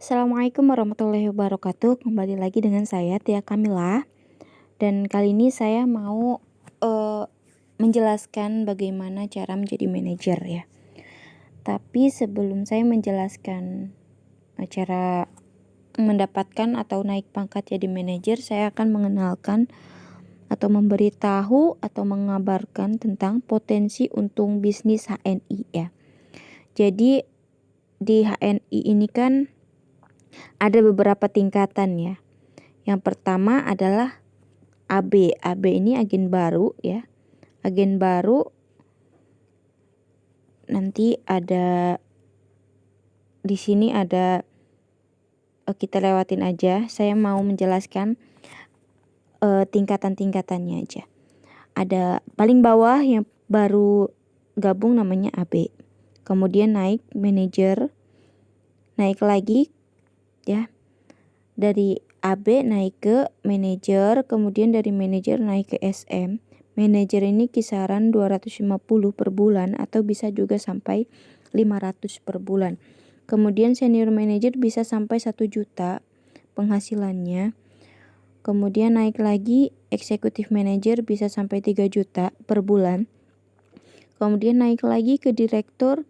Assalamualaikum warahmatullahi wabarakatuh. Kembali lagi dengan saya Tia Kamila. Dan kali ini saya mau menjelaskan bagaimana cara menjadi manajer ya. Tapi sebelum saya menjelaskan cara mendapatkan atau naik pangkat jadi manajer, saya akan mengenalkan atau memberitahu atau mengabarkan tentang potensi untung bisnis HNI ya. Jadi di HNI ini kan ada beberapa tingkatan ya. Yang pertama adalah AB. AB ini agen baru ya. Agen baru nanti ada di sini ada kita lewatin aja. Saya mau menjelaskan tingkatan-tingkatannya aja. Ada paling bawah yang baru gabung namanya AB. Kemudian naik manajer, naik lagi ya. Dari AB naik ke manajer, kemudian dari manajer naik ke SM. Manajer ini kisaran 250 per bulan atau bisa juga sampai 500 per bulan. Kemudian senior manager bisa sampai 1 juta penghasilannya. Kemudian naik lagi executive manager bisa sampai 3 juta per bulan. Kemudian naik lagi ke direktur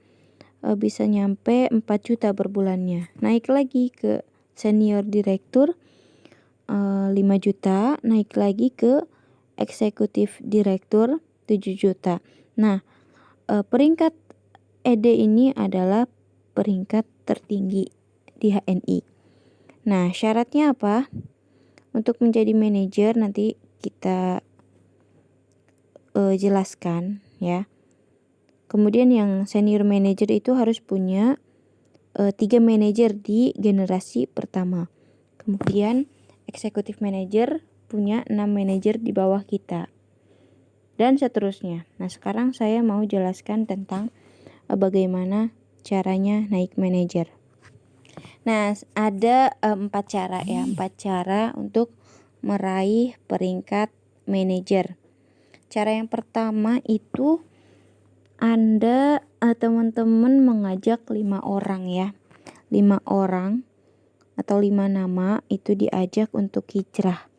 bisa nyampe 4 juta per bulannya. Naik lagi ke senior direktur 5 juta, naik lagi ke eksekutif direktur 7 juta. Nah, peringkat ED ini adalah peringkat tertinggi di HNI. Nah, syaratnya apa? Untuk menjadi manajer nanti kita jelaskan ya. Kemudian yang senior manager itu harus punya 3 manajer di generasi pertama. Kemudian eksekutif manager punya 6 manajer di bawah kita. Dan seterusnya. Nah, sekarang saya mau jelaskan tentang bagaimana caranya naik manajer. Nah, ada 4 cara ya, 4 cara untuk meraih peringkat manajer. Cara yang pertama itu Anda teman-teman mengajak 5 orang ya. 5 orang atau 5 nama itu diajak untuk hijrah.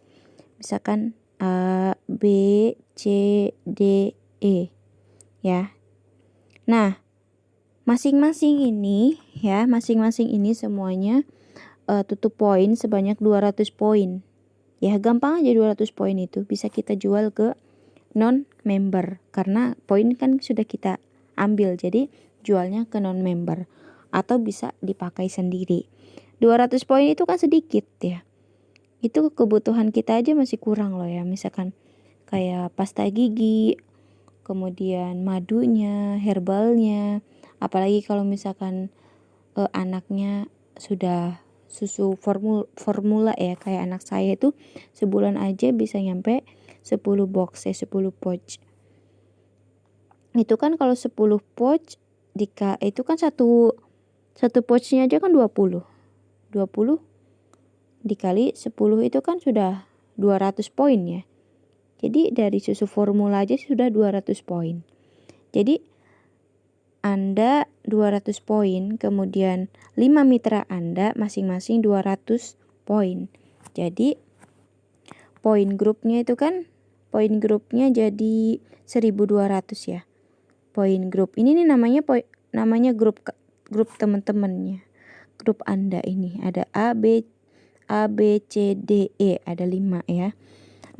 Misalkan A, B, C, D, E ya. Nah, masing-masing ini semuanya tutup poin sebanyak 200 poin. Ya, gampang aja 200 poin itu bisa kita jual ke non-member karena poin kan sudah kita ambil, jadi jualnya ke non-member atau bisa dipakai sendiri. 200 poin itu kan sedikit ya. Itu kebutuhan kita aja masih kurang loh ya. Misalkan kayak pasta gigi, kemudian madunya, herbalnya, apalagi kalau misalkan anaknya sudah susu formula ya, kayak anak saya itu sebulan aja bisa nyampe 10 box 10 pouch. Itu kan kalau 10 pouch itu kan satu pouchnya aja kan 20 dikali 10 itu kan sudah 200 poin ya. Jadi dari susu formula aja sudah 200 poin. Jadi Anda 200 poin, kemudian 5 mitra Anda masing-masing 200 poin. Jadi poin grupnya itu kan jadi 1200 ya. Poin grup ini nih namanya grup teman-temannya. Grup Anda ini ada A, B, C, D, E, ada 5 ya.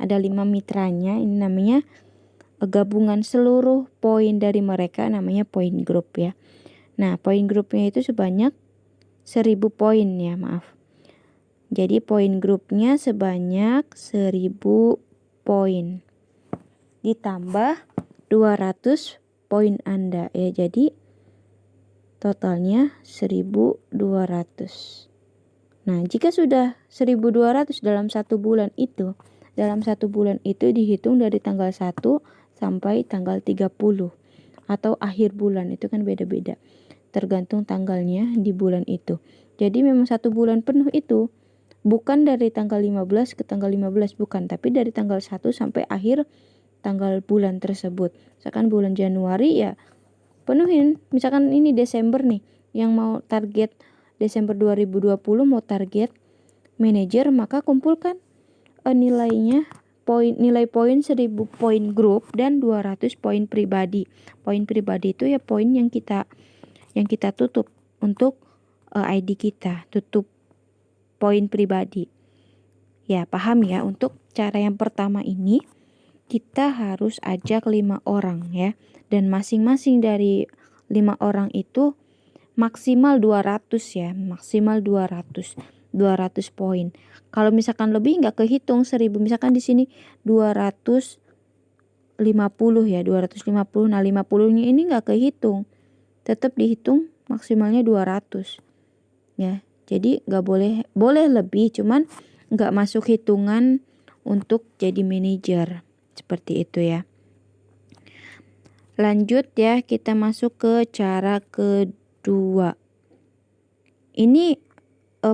Ada 5 mitranya, ini namanya gabungan seluruh poin dari mereka namanya poin grup ya. Nah, poin grupnya itu sebanyak 1000 poin ya, maaf. Jadi poin grupnya sebanyak 1000 poin. Ditambah 200 poin Anda ya. Jadi totalnya 1200. Nah, jika sudah 1200 dalam 1 bulan itu, dihitung dari tanggal 1 sampai tanggal 30 atau akhir bulan, itu kan beda-beda. Tergantung tanggalnya di bulan itu. Jadi memang 1 bulan penuh itu bukan dari tanggal 15 ke tanggal 15 bukan, tapi dari tanggal 1 sampai akhir tanggal bulan tersebut. Misalkan bulan Januari ya penuhin. Misalkan ini Desember nih, yang mau target Desember 2020 mau target manajer, maka kumpulkan nilainya, nilai poin 1000 poin grup dan 200 poin pribadi. Poin pribadi itu ya poin yang kita tutup untuk ID kita, tutup poin pribadi. Ya, paham ya, untuk cara yang pertama ini kita harus ajak 5 orang ya. Dan masing-masing dari 5 orang itu maksimal 200 ya, maksimal 200 poin. Kalau misalkan lebih nggak kehitung 1000, misalkan di sini 250 ya, 250. Nah, 50-nya ini nggak kehitung. Tetap dihitung maksimalnya 200. Ya. Jadi nggak boleh lebih, cuman nggak masuk hitungan untuk jadi manajer. Seperti itu ya. Lanjut ya, kita masuk ke cara kedua. Ini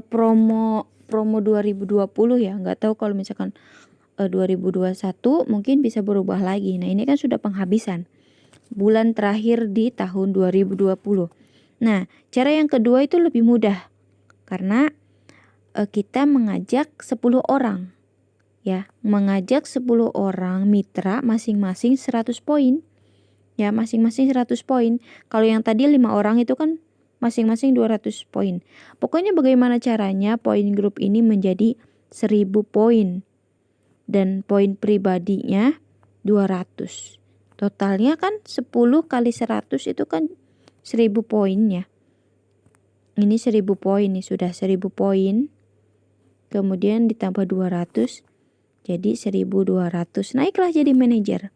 promo 2020 ya, nggak tahu kalau misalkan 2021 mungkin bisa berubah lagi. Nah, ini kan sudah penghabisan bulan terakhir di tahun 2020. Nah, cara yang kedua itu lebih mudah karena kita mengajak 10 orang ya, mengajak 10 orang mitra masing-masing 100 poin ya, masing-masing 100 poin. Kalau yang tadi 5 orang itu kan masing-masing 200 poin. Pokoknya bagaimana caranya poin grup ini menjadi 1000 poin dan poin pribadinya 200. Totalnya kan 10 kali 100 itu kan 1000 poin ya. Ini 1000 poin nih, sudah 1000 poin. Kemudian ditambah 200 jadi 1200. Naiklah jadi manajer.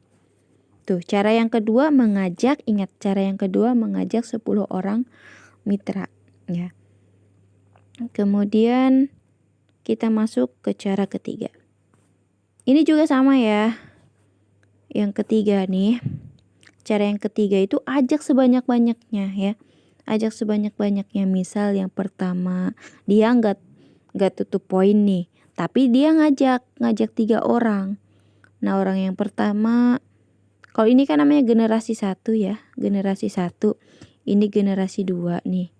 Tuh, cara yang kedua mengajak, ingat cara yang kedua mengajak 10 orang mitra ya. Kemudian kita masuk ke cara ketiga. Ini juga sama ya. Yang ketiga nih, cara yang ketiga itu ajak sebanyak-banyaknya ya. Ajak sebanyak-banyaknya. Misal yang pertama dia nggak tutup poin nih, tapi dia ngajak 3 orang. Nah, orang yang pertama, kalau ini kan namanya generasi 1 ya, generasi 1. Ini generasi 2 nih.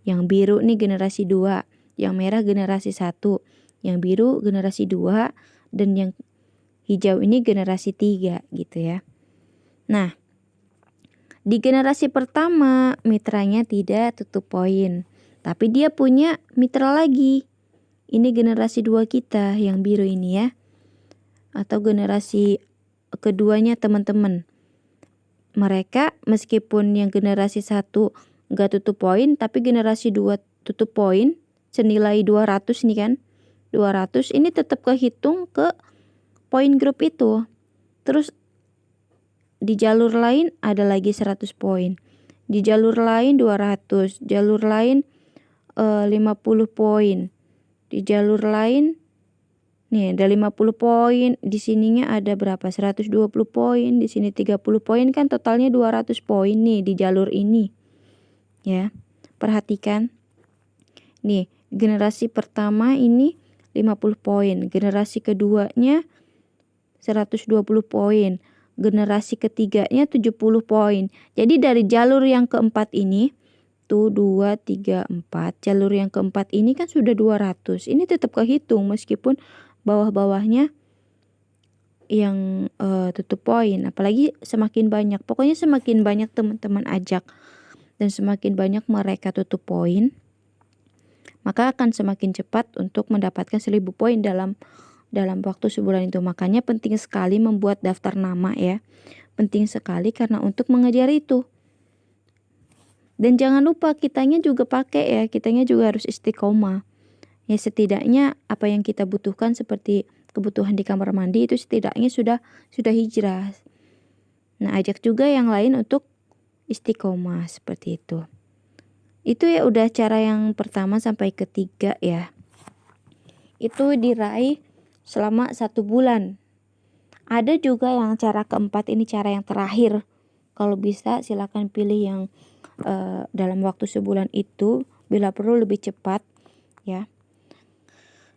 Yang biru nih generasi 2, yang merah generasi 1, yang biru generasi 2, dan yang hijau ini generasi 3 gitu ya. Nah, di generasi pertama mitranya tidak tutup poin, tapi dia punya mitra lagi. Ini generasi 2 kita yang biru ini ya. Atau generasi keduanya teman-teman. Mereka meskipun yang generasi 1 gak tutup poin, tapi generasi 2 tutup poin senilai 200 nih kan. 200 ini tetap kehitung ke poin grup itu. Terus di jalur lain ada lagi 100 poin. Di jalur lain 200, jalur lain 50 poin. Di jalur lain nih ada 50 poin, di sininya ada berapa? 120 poin, di sini 30 poin, kan totalnya 200 poin nih di jalur ini. Ya. Perhatikan. Nih, generasi pertama ini 50 poin, generasi keduanya 120 poin, generasi ketiganya 70 poin. Jadi dari jalur yang keempat ini tuh 2, 3, 4, jalur yang keempat ini kan sudah 200. Ini tetap kehitung meskipun bawah-bawahnya yang tutup poin. Apalagi semakin banyak, pokoknya semakin banyak teman-teman ajak dan semakin banyak mereka tutup poin, maka akan semakin cepat untuk mendapatkan 1000 poin dalam waktu sebulan itu. Makanya penting sekali membuat daftar nama ya. Penting sekali karena untuk mengejar itu. Dan jangan lupa kitanya juga pakai ya, kitanya juga harus istiqomah. Ya, setidaknya apa yang kita butuhkan seperti kebutuhan di kamar mandi itu setidaknya sudah hijrah. Nah, ajak juga yang lain untuk istiqomah seperti itu. Itu ya udah cara yang pertama sampai ketiga ya. Itu diraih selama 1 bulan. Ada juga yang cara keempat, ini cara yang terakhir. Kalau bisa silakan pilih yang dalam waktu sebulan itu, bila perlu lebih cepat ya.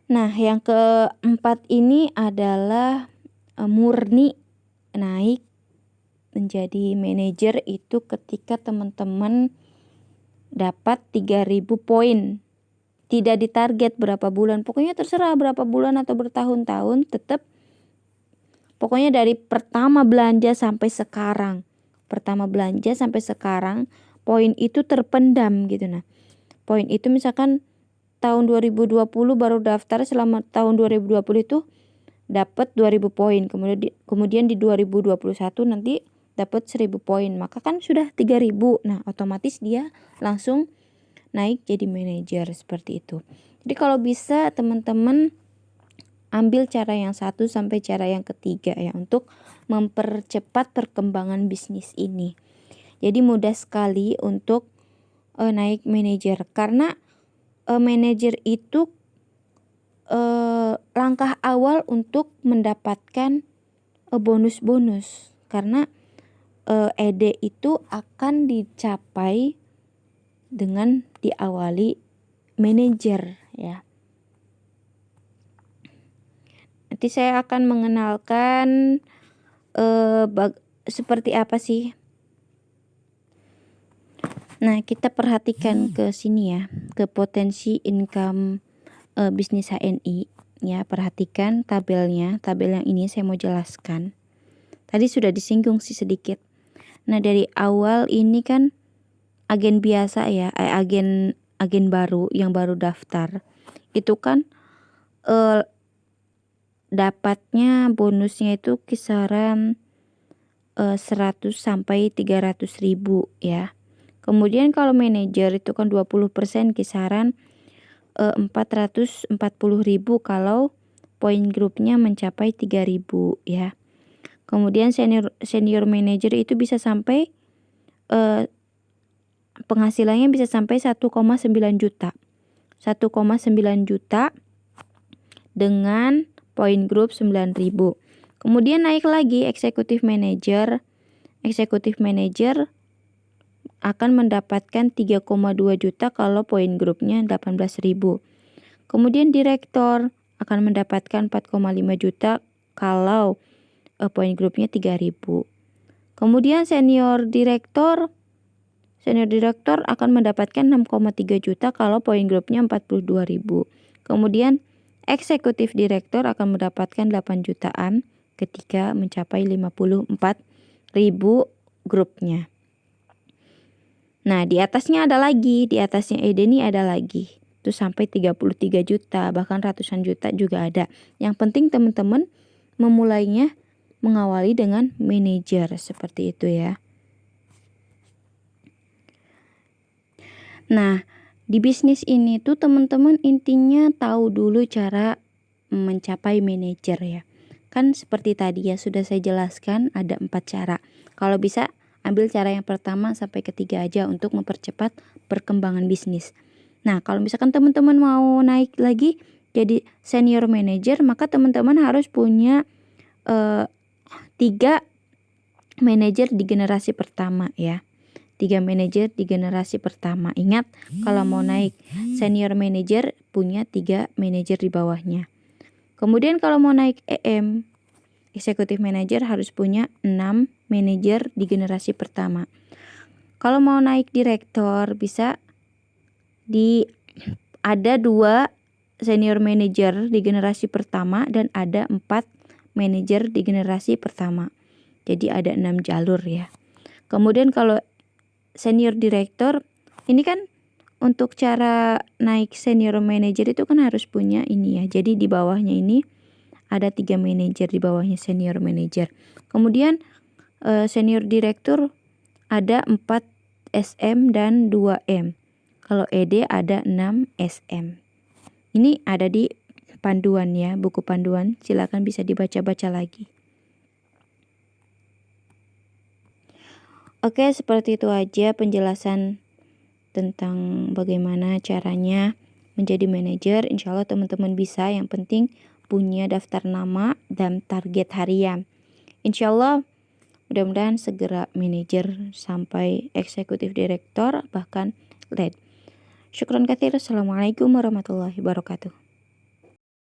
Nah, yang keempat ini adalah murni naik menjadi manajer itu ketika teman-teman dapat 3.000 poin. Tidak ditarget berapa bulan, pokoknya terserah berapa bulan atau bertahun-tahun, tetap pokoknya dari pertama belanja sampai sekarang. Pertama belanja sampai sekarang, poin itu terpendam gitu. Nah, poin itu misalkan tahun 2020 baru daftar, selama tahun 2020 itu dapat 2.000 poin. Kemudian di 2021 nanti dapat 1.000 poin. Maka kan sudah 3.000. Nah, otomatis dia langsung naik jadi manajer seperti itu. Jadi kalau bisa teman-teman ambil cara yang satu sampai cara yang ketiga ya untuk mempercepat perkembangan bisnis ini. Jadi mudah sekali untuk naik manajer, karena manajer itu langkah awal untuk mendapatkan bonus-bonus, karena ED itu akan dicapai dengan diawali manajer ya. Nanti saya akan mengenalkan seperti apa sih. Nah, kita perhatikan ke sini ya, ke potensi income bisnis HNI ya. Perhatikan tabelnya. Tabel yang ini saya mau jelaskan. Tadi sudah disinggung sih sedikit. Nah, dari awal ini kan agen biasa ya, agen baru yang baru daftar. Itu kan dapatnya bonusnya itu kisaran 100 sampai 300 ribu ya. Kemudian kalau manajer itu kan 20% kisaran 440 ribu kalau poin grupnya mencapai 3.000 ya. Kemudian senior manager itu bisa sampai penghasilannya bisa sampai 1,9 juta. 1,9 juta dengan poin grup 9.000. Kemudian naik lagi eksekutif manager. Eksekutif manager akan mendapatkan 3,2 juta kalau poin grupnya 18.000. Kemudian direktur akan mendapatkan 4,5 juta kalau poin grupnya 3.000. Kemudian senior direktur akan mendapatkan 6,3 juta kalau poin grupnya 42.000. Kemudian eksekutif direktur akan mendapatkan 8 jutaan ketika mencapai 54.000 grupnya. Nah, di atasnya ada lagi, di atasnya ED ini ada lagi. Itu sampai 33 juta, bahkan ratusan juta juga ada. Yang penting teman-teman memulainya mengawali dengan manajer seperti itu ya. Nah, di bisnis ini tuh teman-teman intinya tahu dulu cara mencapai manajer ya. Kan seperti tadi ya sudah saya jelaskan ada 4 cara. Kalau bisa ambil cara yang pertama sampai ketiga aja untuk mempercepat perkembangan bisnis. Nah, kalau misalkan teman-teman mau naik lagi jadi senior manager, maka teman-teman harus punya 3 manajer di generasi pertama ya. 3 manajer di generasi pertama. Ingat, kalau mau naik senior manager punya 3 manajer di bawahnya. Kemudian kalau mau naik EM, executive manager, harus punya 6 manajer di generasi pertama. Kalau mau naik direktur bisa ada 2 senior manager di generasi pertama dan ada 4 manajer di generasi pertama. Jadi ada 6 jalur ya. Kemudian kalau senior direktur ini kan untuk cara naik senior manager itu kan harus punya ini ya. Jadi di bawahnya ini ada 3 manajer di bawahnya senior manager. Kemudian senior direktur ada 4 SM dan 2 M. Kalau ED ada 6 SM. Ini ada di panduan ya, buku panduan. Silakan bisa dibaca-baca lagi. Oke, seperti itu aja penjelasan tentang bagaimana caranya menjadi manajer. Insya Allah teman-teman bisa, yang penting punya daftar nama dan target harian. Insya Allah mudah-mudahan segera manajer sampai eksekutif direktur bahkan lead. Syukran katsir. Assalamualaikum warahmatullahi wabarakatuh.